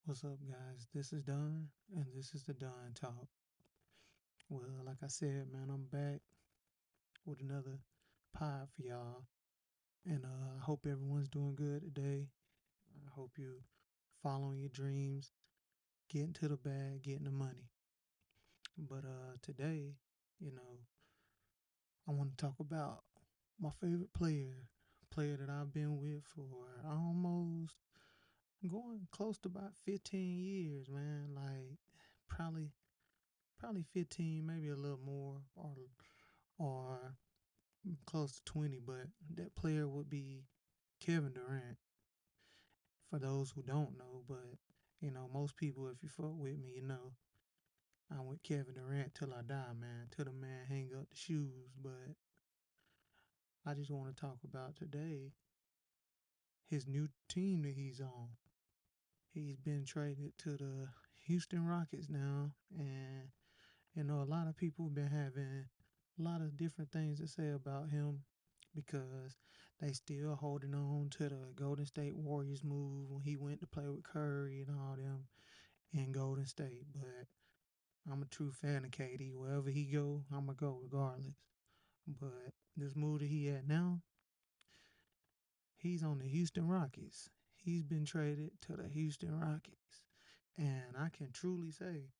What's up, guys? This is Don, and this is the Don Talk. Well, like I said, man, I'm back with another pod for y'all, and I hope everyone's doing good today. I hope you following your dreams, getting to the bag, getting the money. But today, you know, I want to talk about my favorite player that I've been with for almost going close to about 15 years, man. Like probably probably 15, maybe a little more, or close to 20, but that player would be Kevin Durant. For those who don't know, but most people, if you fuck with me, I'm with Kevin Durant till I die, man. Till the man hang up the shoes. But I just want to talk about today his new team that he's on. He's been traded to the Houston Rockets now, and a lot of people have been having a lot of different things to say about him because they still holding on to the Golden State Warriors move when he went to play with Curry and all them in Golden State. But I'm a true fan of KD. Wherever he go, I'ma go regardless. But this move that he at now, he's on the Houston Rockets. He's been traded to the Houston Rockets. And I can truly say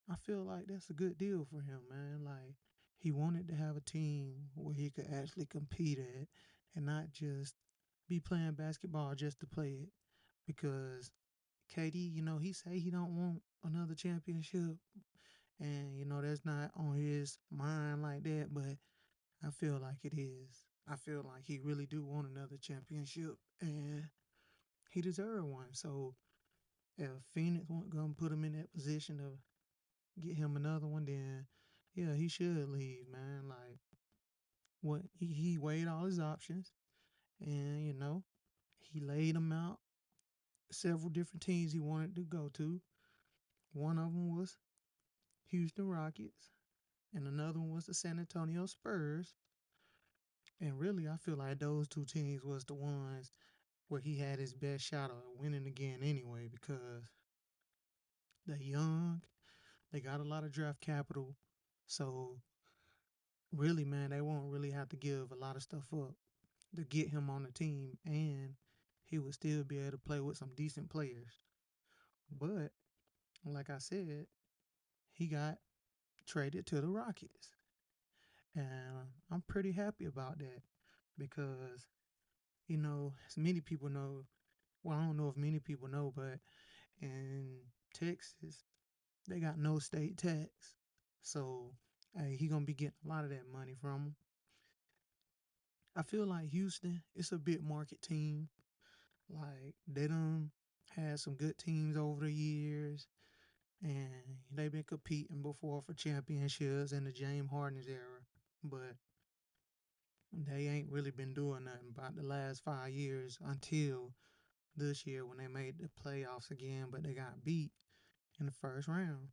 I feel like that's a good deal for him, man. Like he wanted to have a team where he could actually compete at and not just be playing basketball just to play it. Because KD, he say he don't want another championship and that's not on his mind like that, but I feel like it is. I feel like he really do want another championship and he deserve one. So if Phoenix want gonna put him in that position to get him another one, then yeah, he should leave, man. Like what he weighed all his options and he laid them out. Several different teams he wanted to go to. One of them was Houston Rockets, and another one was the San Antonio Spurs. And really, I feel like those two teams was the ones where he had his best shot of winning again anyway, because they're young, they got a lot of draft capital, so really, man, they won't really have to give a lot of stuff up to get him on the team, and he would still be able to play with some decent players. But like I said, he got traded to the Rockets, and I'm pretty happy about that because as many people know. Well, I don't know if many people know, but in Texas, they got no state tax, so hey, he gonna be getting a lot of that money from them. I feel like Houston, it's a big market team. Like they done had some good teams over the years, and they've been competing before for championships in the James Harden's era. But they ain't really been doing nothing about the last 5 years until this year when they made the playoffs again, but they got beat in the first round.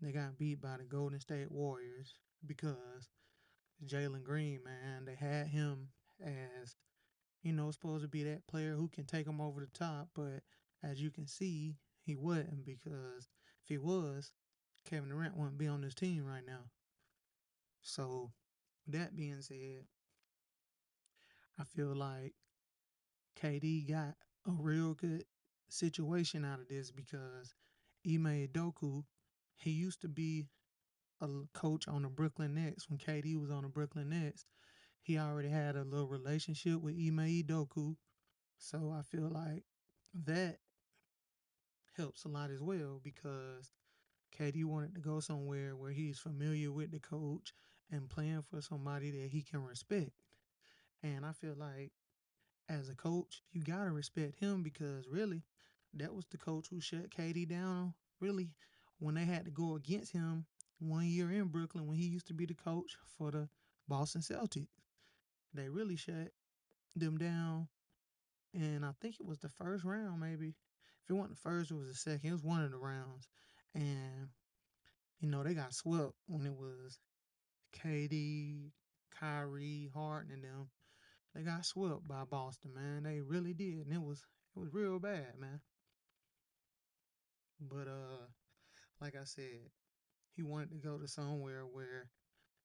They got beat by the Golden State Warriors because Jalen Green, man, they had him as supposed to be that player who can take them over the top. But as you can see, he wasn't because if he was, Kevin Durant wouldn't be on this team right now. So, that being said, I feel like KD got a real good situation out of this because Ime Doku, he used to be a coach on the Brooklyn Nets when KD was on the Brooklyn Nets. He already had a little relationship with Ime Doku. So I feel like that helps a lot as well because KD wanted to go somewhere where he's familiar with the coach and playing for somebody that he can respect. And I feel like as a coach, you gotta respect him because really, that was the coach who shut KD down. Really, when they had to go against him 1 year in Brooklyn when he used to be the coach for the Boston Celtics, they really shut them down. And I think it was the first round, maybe. If it wasn't the first, it was the second. It was one of the rounds, and they got swept when it was KD, Kyrie, Harden, and them. They got swept by Boston, man. They really did, and it was real bad, man. But like I said, he wanted to go to somewhere where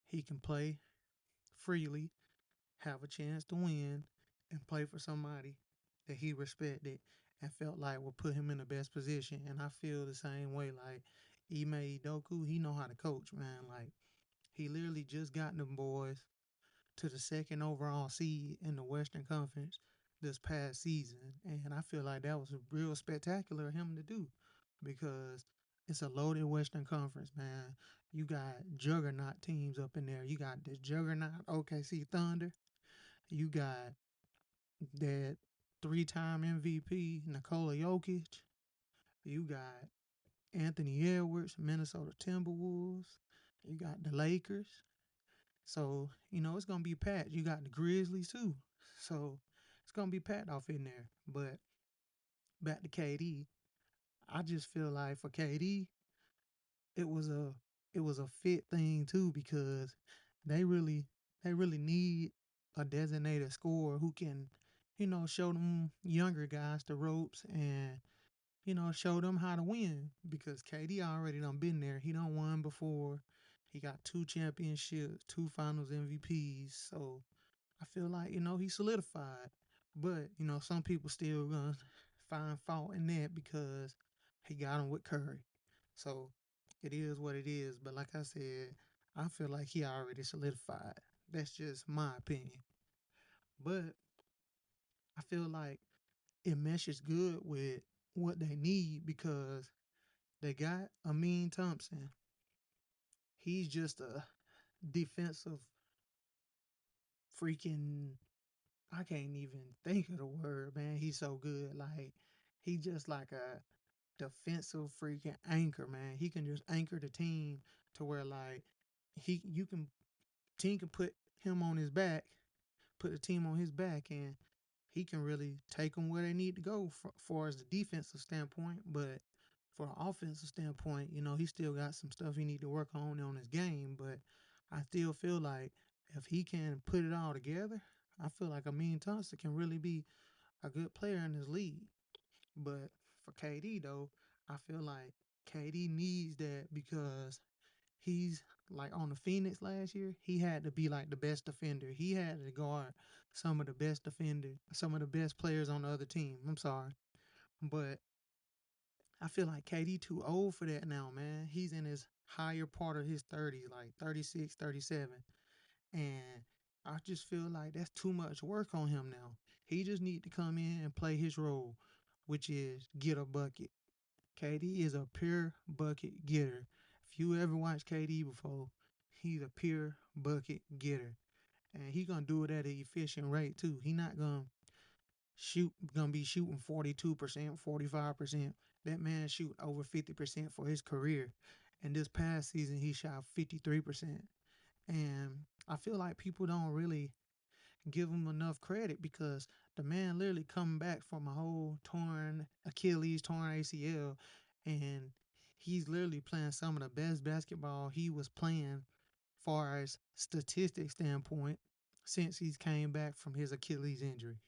he can play freely, have a chance to win, and play for somebody that he respected and felt like would put him in the best position. And I feel the same way. Like Ime Doku, he know how to coach, man. Like he literally just got them boys to the second overall seed in the Western Conference this past season. And I feel like that was real spectacular of him to do because it's a loaded Western Conference, man. You got juggernaut teams up in there. You got the juggernaut OKC Thunder. You got that three-time MVP Nikola Jokic. You got Anthony Edwards, Minnesota Timberwolves. You got the Lakers. So, it's going to be packed. You got the Grizzlies too. So, it's going to be packed off in there. But back to KD, I just feel like for KD, it was a it was a fit thing too because they really they really need a designated scorer who can, show them younger guys the ropes and show them how to win because KD already done been there. He done won before. He got two championships, two finals MVPs. So I feel like, he solidified. But, some people still gonna find fault in that because he got him with Curry. So it is what it is. But like I said, I feel like he already solidified. That's just my opinion. But I feel like it meshes good with what they need because they got Amin Thompson. He's just a defensive freaking, I can't even think of the word, man. He's so good. Like he just like a defensive freaking anchor, man. He can just anchor the team to where like he you can team can put him on his back, put the team on his back, and he can really take them where they need to go for, far as the defensive standpoint. But for an offensive standpoint, he still got some stuff he need to work on his game. But I still feel like if he can put it all together, I feel like Amin Thompson can really be a good player in this league. But for KD though, I feel like KD needs that because he's like on the Phoenix last year, he had to be like the best defender. He had to guard some of the best defenders, some of the best players on the other team. I'm sorry. But I feel like KD too old for that now, man. He's in his higher part of his 30s, like 36, 37. And I just feel like that's too much work on him now. He just need to come in and play his role, which is get a bucket. KD is a pure bucket getter. If you ever watched KD before, he's a pure bucket getter. And he's gonna do it at an efficient rate too. He not gonna be shooting 42%, 45%. That man shoot over 50% for his career. And this past season he shot 53%. And I feel like people don't really give him enough credit because the man literally come back from a whole torn Achilles, torn ACL, and he's literally playing some of the best basketball he was playing far as statistics standpoint since he's came back from his Achilles injury.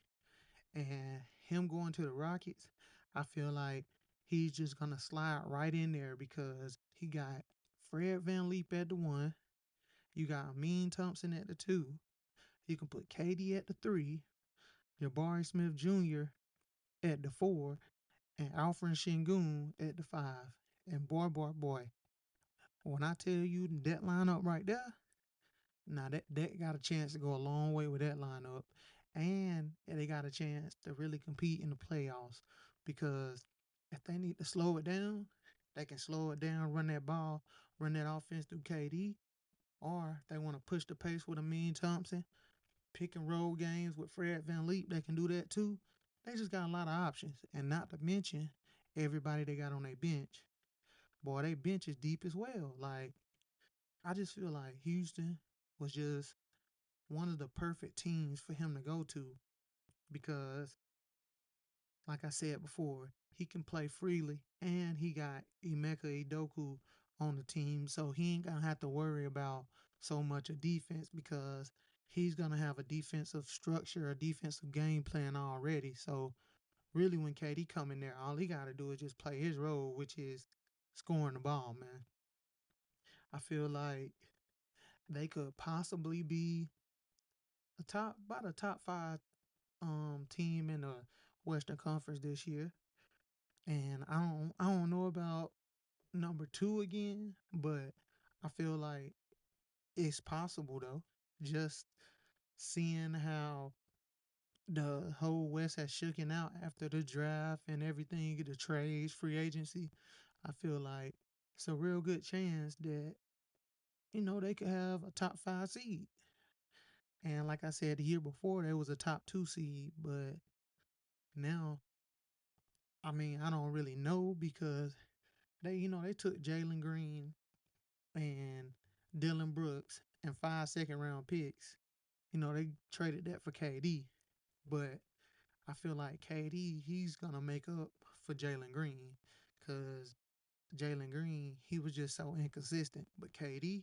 And him going to the Rockets, I feel like he's just gonna slide right in there because he got Fred Van Leep at the one, you got Amin Thompson at the two, you can put KD at the three, Jabari Smith Jr. at the four, and Alfred Shingun at the five. And boy, when I tell you that lineup right there, now that got a chance to go a long way with that lineup. And they got a chance to really compete in the playoffs because if they need to slow it down, they can slow it down, run that ball, run that offense through KD. Or if they want to push the pace with Amin Thompson, pick and roll games with Fred Van Leep, they can do that too. They just got a lot of options. And not to mention everybody they got on their bench. Boy, their bench is deep as well. Like, I just feel like Houston was just one of the perfect teams for him to go to because, like I said before, he can play freely and he got Emeka Idoku on the team. So he ain't going to have to worry about so much of defense because he's going to have a defensive structure, a defensive game plan already. So really when KD come in there, all he got to do is just play his role, which is scoring the ball, man. I feel like they could possibly be about a top five team in the Western Conference this year. And I don't know about number two again, but I feel like it's possible though. Just seeing how the whole West has shooken out after the draft and everything, the trades, free agency, I feel like it's a real good chance that they could have a top five seed. And like I said, the year before there was a top two seed, but now, I mean, I don't really know because they took Jalen Green and Dylan Brooks and 5 second round picks. They traded that for KD, but I feel like KD he's gonna make up for Jalen Green because Jalen Green he was just so inconsistent. But KD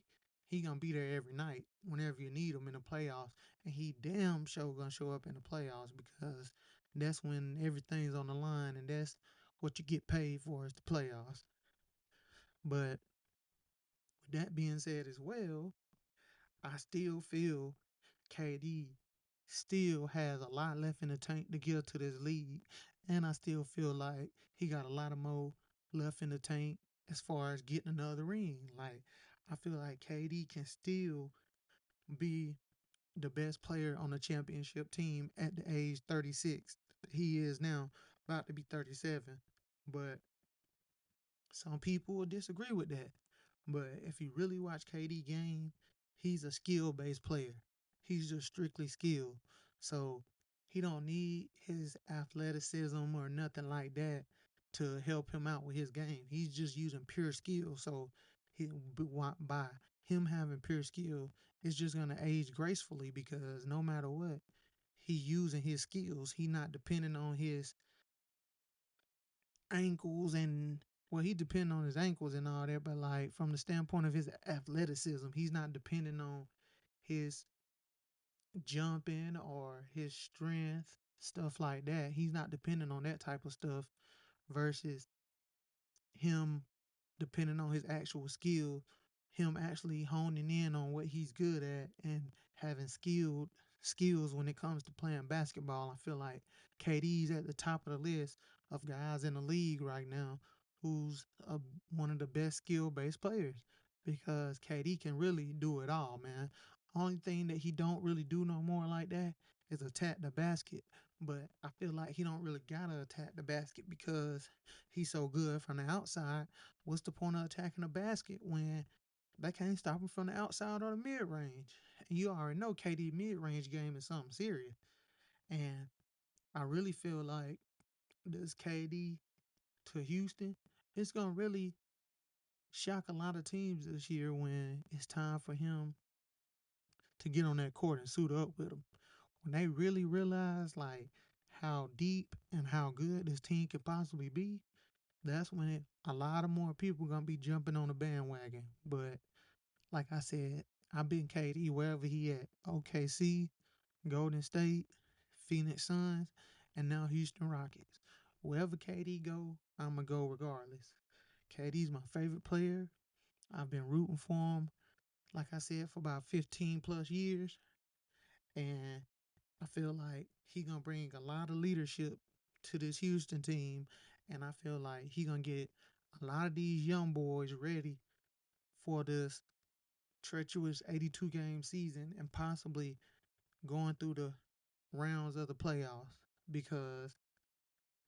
he gonna be there every night whenever you need him in the playoffs, and he damn sure gonna show up in the playoffs because that's when everything's on the line, and that's what you get paid for is the playoffs. But with that being said as well, I still feel KD still has a lot left in the tank to give to this league. And I still feel like he got a lot of more left in the tank as far as getting another ring. Like, I feel like KD can still be the best player on the championship team at the age 36. He is now about to be 37. But some people will disagree with that. But if you really watch KD game, he's a skill based player. He's just strictly skill. So he don't need his athleticism or nothing like that to help him out with his game. He's just using pure skill. So he by him having pure skill, it's just gonna age gracefully because no matter what, he using his skills. He not depending on his ankles and well, he depending on his ankles and all that, but like from the standpoint of his athleticism, he's not depending on his jumping or his strength, stuff like that. He's not depending on that type of stuff versus him depending on his actual skill, him actually honing in on what he's good at and having skills when it comes to playing basketball. I feel like KD's at the top of the list of guys in the league right now who's one of the best skill based players because KD can really do it all, man. Only thing that he don't really do no more like that is attack the basket. But I feel like he don't really gotta attack the basket because he's so good from the outside. What's the point of attacking the basket when they can't stop him from the outside or the mid range? And you already know KD mid range game is something serious. And I really feel like this KD to Houston, it's gonna really shock a lot of teams this year when it's time for him to get on that court and suit up with them. When they really realize like how deep and how good this team could possibly be, that's when a lot of more people gonna be jumping on the bandwagon. But like I said, I've been KD wherever he at. OKC, Golden State, Phoenix Suns, and now Houston Rockets. Wherever KD go, I'ma go regardless. KD's my favorite player. I've been rooting for him, like I said, for about 15 plus years. And I feel like he gonna bring a lot of leadership to this Houston team, and I feel like he gonna get a lot of these young boys ready for this treacherous 82 game season and possibly going through the rounds of the playoffs because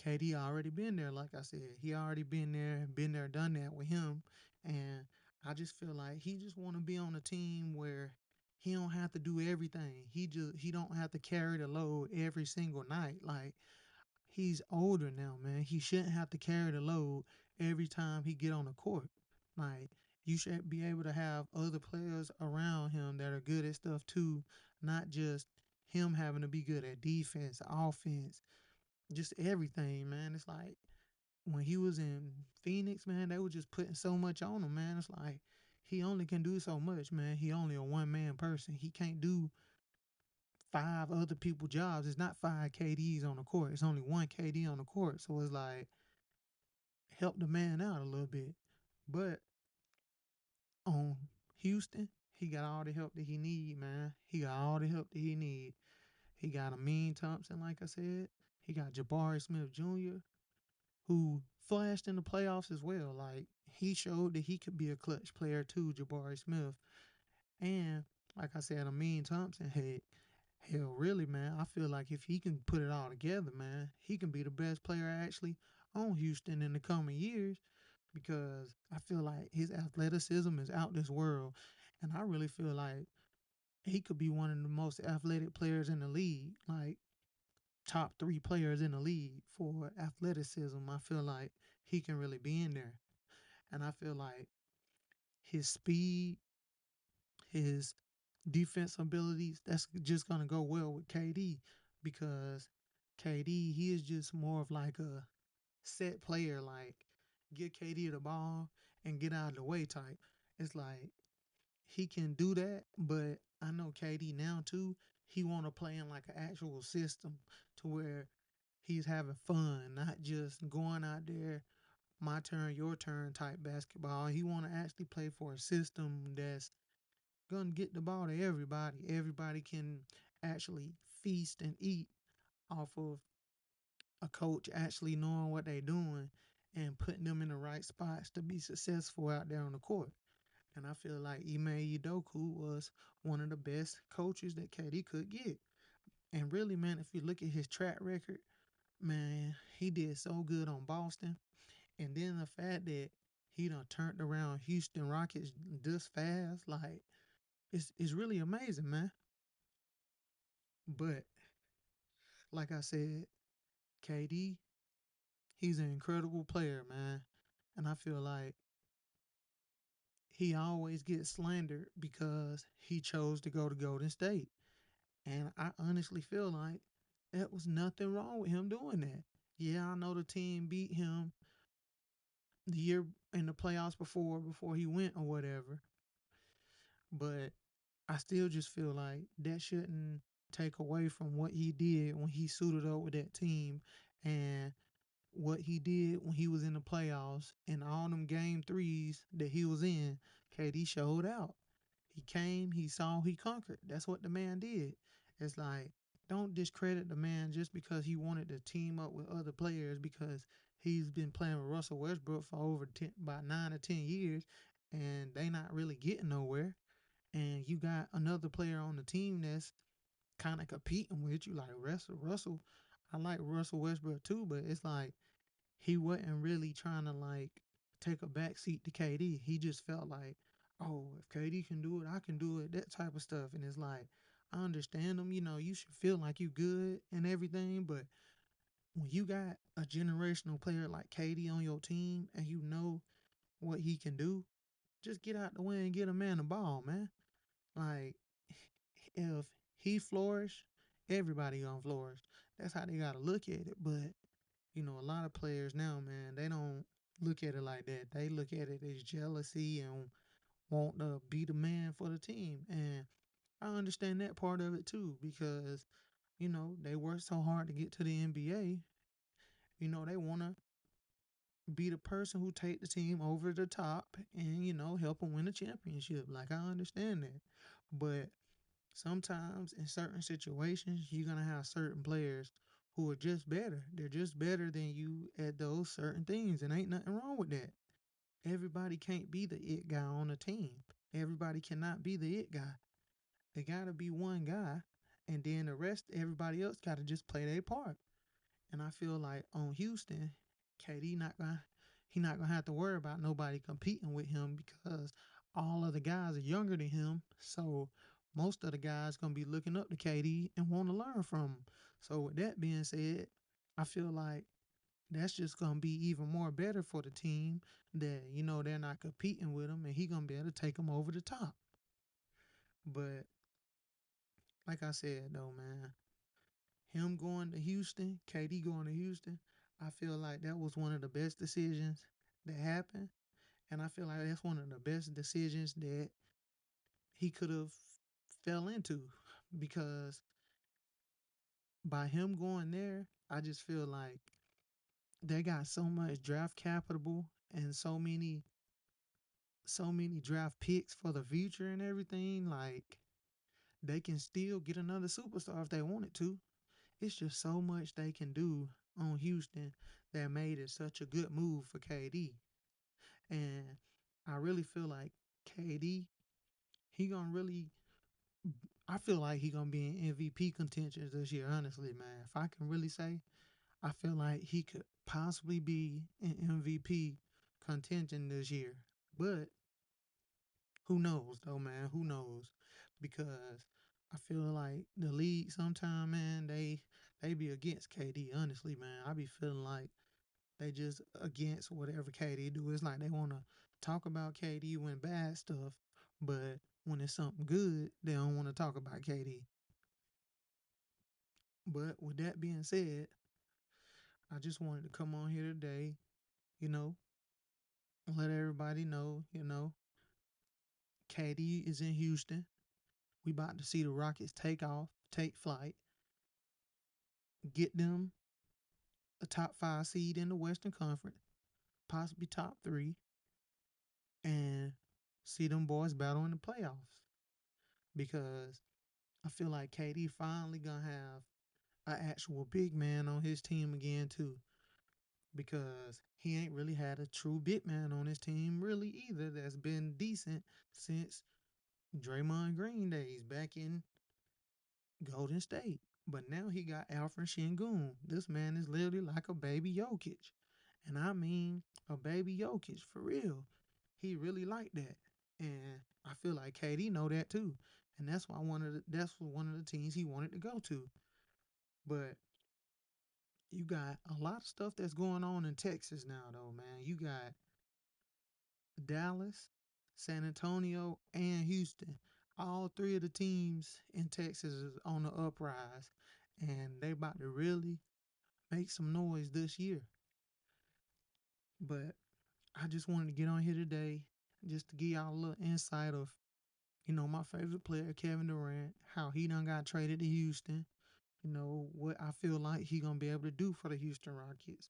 KD already been there. Like I said, he already been there, done that with him, and I just feel like he just want to be on a team where he don't have to do everything. He don't have to carry the load every single night. Like he's older now, man. He shouldn't have to carry the load every time he get on the court. Like you should be able to have other players around him that are good at stuff too, not just him having to be good at defense, offense, just everything, man. It's like when he was in Phoenix, man, they were just putting so much on him, man. It's like he only can do so much, man. He only a one man person. He can't do five other people jobs. It's not five KDs on the court. It's only one KD on the court. So it's like help the man out a little bit. But on Houston, he got all the help that he need, man. He got all the help that he need. He got Amin Thompson, like I said. He got Jabari Smith Jr., who flashed in the playoffs as well. Like he showed that he could be a clutch player too, Jabari Smith. And like I said, Amin Thompson, hey, hell, really, man, I feel like if he can put it all together, man, he can be the best player actually on Houston in the coming years because I feel like his athleticism is out this world. And I really feel like he could be one of the most athletic players in the league, like top three players in the league for athleticism. I feel like he can really be in there. And I feel like his speed, his defense abilities, that's just gonna go well with KD because KD, he is just more of like a set player, like get KD the ball and get out of the way type. It's like he can do that, but I know KD now too, he wanna play in like an actual system to where he's having fun, not just going out there my turn, your turn type basketball. He want to actually play for a system that's gonna get the ball to everybody. Everybody can actually feast and eat off of a coach actually knowing what they're doing and putting them in the right spots to be successful out there on the court. And I feel like Ime Udoka was one of the best coaches that KD could get. And really, man, if you look at his track record, man, he did so good on Boston. And then the fact that he done turned around Houston Rockets this fast, like it's really amazing, man. But like I said, KD, he's an incredible player, man. And I feel like he always gets slandered because he chose to go to Golden State. And I honestly feel like that was nothing wrong with him doing that. Yeah, I know the team beat him the year in the playoffs before he went or whatever. But I still just feel like that shouldn't take away from what he did when he suited up with that team and what he did when he was in the playoffs and all them game threes that he was in. KD showed out. He came, he saw, he conquered. That's what the man did. It's like, don't discredit the man just because he wanted to team up with other players because he's been playing with Russell Westbrook for over 10, about 9 or 10 years and they not really getting nowhere and you got another player on the team that's kind of competing with you, like Russell. I like Russell Westbrook too, but it's like he wasn't really trying to like take a back seat to KD. He just felt like, oh, if KD can do it, I can do it, that type of stuff. And it's like, I understand him, you should feel like you good and everything, but when you got a generational player like KD on your team and you know what he can do, just get out the way and get a man the ball, man. Like if he flourish, everybody gonna flourish. That's how they gotta look at it. But a lot of players now, man, they don't look at it like that. They look at it as jealousy and want to be the man for the team. And I understand that part of it too, because they work so hard to get to the NBA. They wanna be the person who take the team over the top and help them win a championship. Like I understand that, but sometimes in certain situations, you're going to have certain players who are just better. They're just better than you at those certain things, and ain't nothing wrong with that. Everybody can't be the it guy on a team. Everybody cannot be the it guy. They got to be one guy, and then the rest, everybody else got to just play their part. And I feel like on Houston, KD he not gonna have to worry about nobody competing with him because all of the guys are younger than him. So most of the guys gonna be looking up to KD and want to learn from him. So with that being said, I feel like that's just gonna be even more better for the team that they're not competing with him and he gonna be able to take them over the top. But like I said though, man, him going to Houston, KD going to Houston, I feel like that was one of the best decisions that happened. And I feel like that's one of the best decisions that he could have fell into because by him going there, I just feel like they got so much draft capital and so many draft picks for the future and everything. Like they can still get another superstar if they wanted to. It's just so much they can do on Houston that made it such a good move for KD. And I really feel like KD, he gonna really I feel like he gonna be in MVP contention this year, honestly, man. If I can really say, I feel like he could possibly be in MVP contention this year. But who knows though, man? Who knows? Because I feel like the league sometime, man, they be against KD. Honestly, man, I be feeling like they just against whatever KD do. It's like they want to talk about KD when bad stuff, but when it's something good, they don't want to talk about KD. But with that being said, I just wanted to come on here today, you know, let everybody know, KD is in Houston. We about to see the Rockets take off, take flight, get them a top five seed in the Western Conference, possibly top three, and see them boys battle in the playoffs. Because I feel like KD finally gonna have an actual big man on his team again too. Because he ain't really had a true big man on his team really either that's been decent since Draymond Green days back in Golden State. But now he got Alfred Şengün. This man is literally like a baby Jokic. And I mean a baby Jokic for real. He really like that. And I feel like KD know that too. And that's one of the teams he wanted to go to. But you got a lot of stuff that's going on in Texas now though, man. You got Dallas, San Antonio, and Houston. All three of the teams in Texas is on the uprise, and they about to really make some noise this year. But I just wanted to get on here today just to give y'all a little insight of, my favorite player, Kevin Durant, how he done got traded to Houston, what I feel like he gonna be able to do for the Houston Rockets.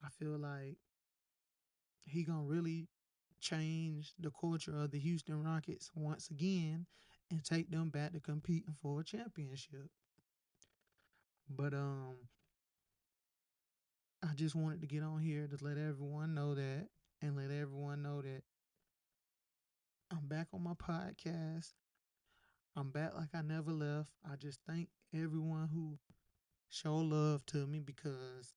I feel like he gonna really change the culture of the Houston Rockets once again and take them back to competing for a championship. But I just wanted to get on here to let everyone know that and let everyone know that I'm back on my podcast. I'm back like I never left. I just thank everyone who show love to me because,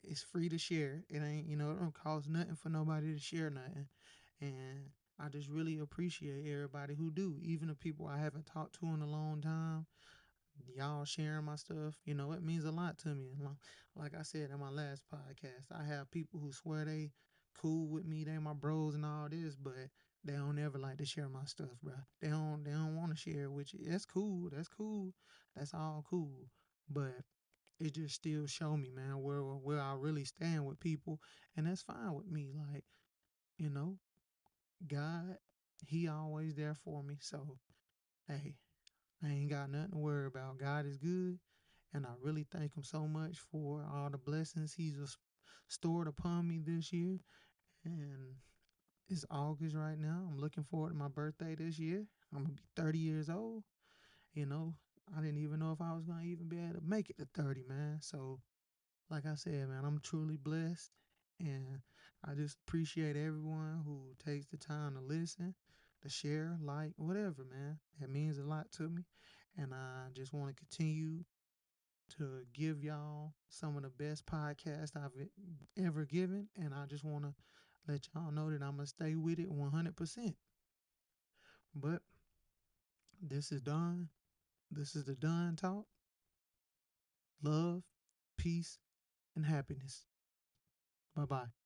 it's free to share. It ain't, it don't cost nothing for nobody to share nothing. And I just really appreciate everybody who do, even the people I haven't talked to in a long time. Y'all sharing my stuff, it means a lot to me. And like I said in my last podcast, I have people who swear they cool with me, they my bros and all this, but they don't ever like to share my stuff, bro. They don't want to share it with you. That's cool. That's cool. That's all cool. But it just still show me, man, where I really stand with people, and that's fine with me. Like, you know, God, He always there for me. So, hey, I ain't got nothing to worry about. God is good, and I really thank Him so much for all the blessings He's stored upon me this year. And it's August right now. I'm looking forward to my birthday this year. I'm gonna be 30 years old. You know, I didn't even know if I was gonna even be able to make it to 30, man. So, like I said, man, I'm truly blessed. And I just appreciate everyone who takes the time to listen, to share, like, whatever, man. It means a lot to me. And I just want to continue to give y'all some of the best podcasts I've ever given. And I just want to let y'all know that I'm going to stay with it 100%. But this is done. This is the done talk. Love, peace, and happiness. Bye bye.